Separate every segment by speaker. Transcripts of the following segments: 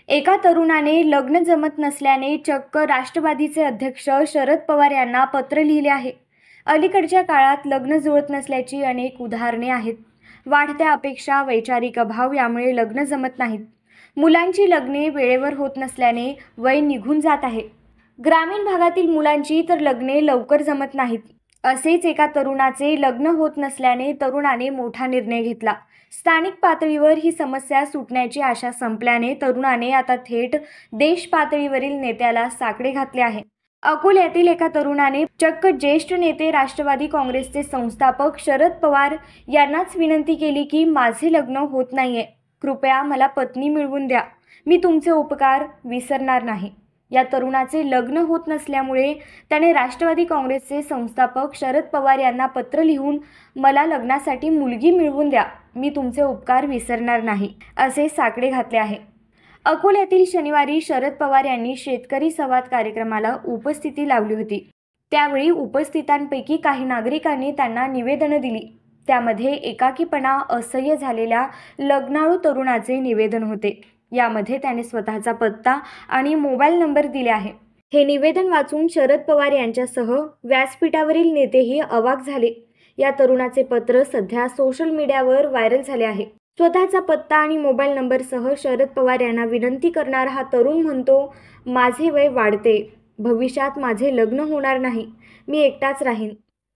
Speaker 1: एका तरुणाने लग्न जमत नसल्याने चक्क राष्ट्रवादीचे अध्यक्ष शरद पवार यांना पत्र लिहिले आहे. अलीकडच्या काळात लग्न जुळत नसल्याची अनेक उदाहरणे आहेत. वाढत्या अपेक्षा, वैचारिक अभाव यामुळे लग्न जमत नाहीत. मुलांची लग्ने वेळेवर होत नसल्याने वय निघून जात आहे. ग्रामीण भागातील मुलांची तर लग्ने लवकर जमत नाहीत. असेच एका तरुणाचे लग्न होत नसल्याने तरुणाने मोठा निर्णय घेतला. स्थानिक पातळीवर ही समस्या सुटण्याची आशा संपल्याने तरुणाने आता थेट देश पातळीवरील नेत्याला साकडे घातले आहे. अकोल्यातील एका तरुणाने चक्क ज्येष्ठ नेते राष्ट्रवादी काँग्रेसचे संस्थापक शरद पवार यांनाच विनंती केली की माझे लग्न होत नाहीये, कृपया मला पत्नी मिळवून द्या, मी तुमचे उपकार विसरणार नाही. या तरुणाचे लग्न होत नसल्यामुळे त्याने राष्ट्रवादी काँग्रेसचे संस्थापक शरद पवार यांना पत्र लिहून मला लग्नासाठी मुलगी मिळवून द्या, मी तुमचे उपकार विसरणार नाही, असे साकडे घातले आहे. अकोल्यातील शनिवारी शरद पवार यांनी शेतकरी संवाद कार्यक्रमाला उपस्थिती लावली होती. त्यावेळी उपस्थितांपैकी काही नागरिकांनी त्यांना निवेदनं दिली. त्यामध्ये एकाकीपणा असह्य झालेल्या लग्नाळू तरुणाचे निवेदन होते. यामध्ये त्याने स्वतःचा पत्ता आणि मोबाईल नंबर दिले आहे. हे निवेदन वाचून शरद पवार यांच्यासह व्यासपीठावरील नेतेही अवाक झाले. या तरुणाचे पत्र सध्या सोशल मीडियावर व्हायरल झाले आहे. स्वतःचा पत्ता आणि मोबाईल नंबरसह शरद पवार यांना विनंती करणारा हा तरुण म्हणतो, माझे वय वाढते, भविष्यात माझे लग्न होणार नाही, मी एकटाच राहीन,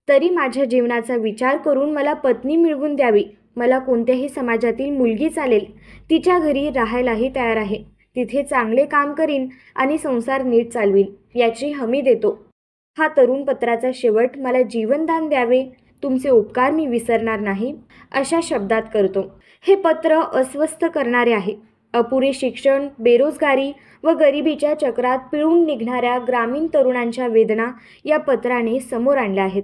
Speaker 1: तरी माझ्या जीवनाचा विचार करून मला पत्नी मिळवून द्यावी. मला कोणत्याही समाजातील मुलगी चालेल, तिच्या घरी राहायलाही तयार आहे, तिथे चांगले काम करीन आणि संसार नीट चालवीन, याची हमी देतो. हा तरुण पत्राचा शेवट मला जीवनदान द्यावे, तुमचे उपकार मी विसरणार नाही, अशा शब्दात करतो. हे पत्र अस्वस्थ करणारे आहे. अपुरे शिक्षण, बेरोजगारी व गरिबीच्या चक्रात पिळून निघणाऱ्या ग्रामीण तरुणांच्या वेदना या पत्राने समोर आणल्या आहेत.